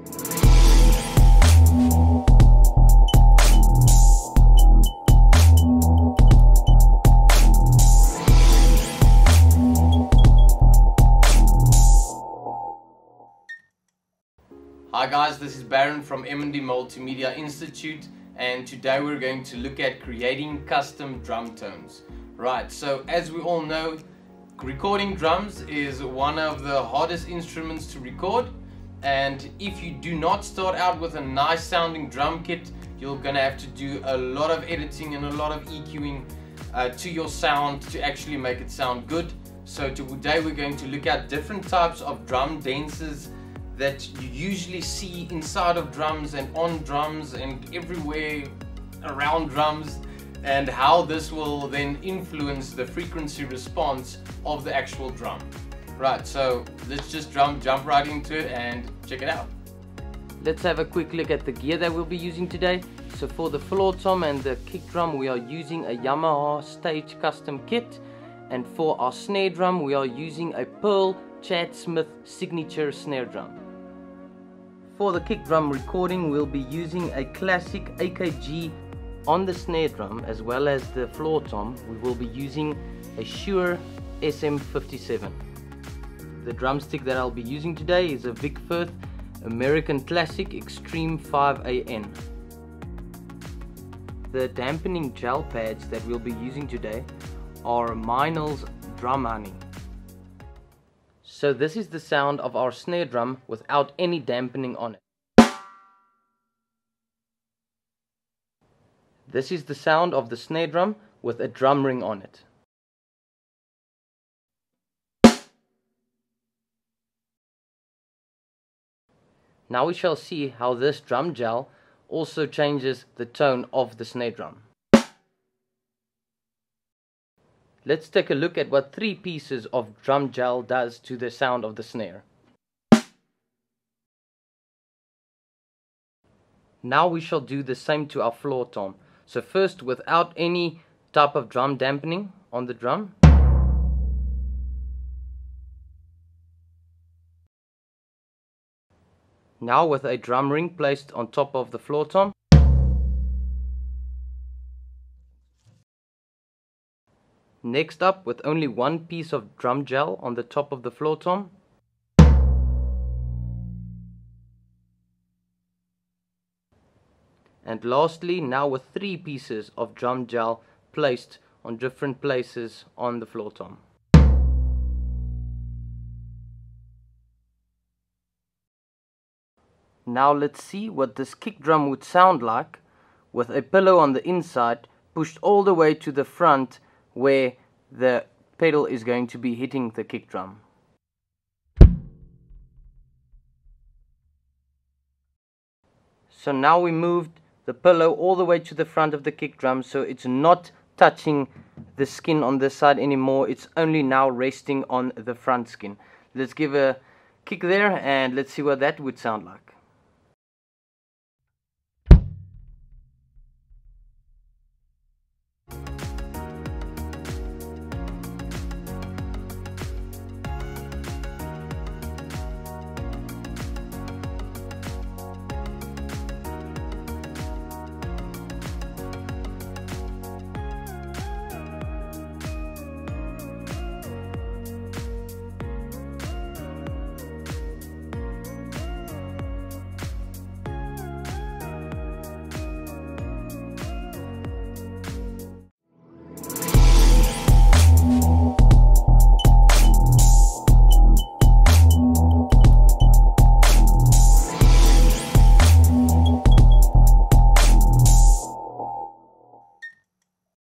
Hi guys, this is Baron from Emendy Multimedia Institute, and today we're going to look at creating custom drum tones. Right, so as we all know, recording drums is one of the hardest instruments to record, and if you do not start out with a nice sounding drum kit, you're gonna have to do a lot of editing and a lot of EQing to your sound to actually make it sound good. So today we're going to look at different types of drum densers that you usually see inside of drums and on drums and everywhere around drums, and how this will then influence the frequency response of the actual drum. Right, so let's just jump right into it and check it out. Let's have a quick look at the gear that we'll be using today. So for the floor tom and the kick drum, we are using a Yamaha Stage Custom kit, and for our snare drum we are using a Pearl Chad Smith signature snare drum. For the kick drum recording, we'll be using a classic AKG. On the snare drum as well as the floor tom, we will be using a Shure SM57. The drumstick that I'll be using today is a Vic Firth American Classic Extreme 5AN. The dampening gel pads that we'll be using today are Meinl's Drum Honey. So this is the sound of our snare drum without any dampening on it. This is the sound of the snare drum with a drum ring on it. Now we shall see how this drum gel also changes the tone of the snare drum. Let's take a look at what 3 pieces of drum gel does to the sound of the snare. Now we shall do the same to our floor tom. So first, without any type of drum dampening on the drum. Now with a drum ring placed on top of the floor tom. Next up, with only 1 piece of drum gel on the top of the floor tom. And lastly, now with 3 pieces of drum gel placed on different places on the floor tom. Now let's see what this kick drum would sound like with a pillow on the inside pushed all the way to the front, where the pedal is going to be hitting the kick drum. So now we moved the pillow all the way to the front of the kick drum, so it's not touching the skin on this side anymore, it's only now resting on the front skin. Let's give a kick there and let's see what that would sound like.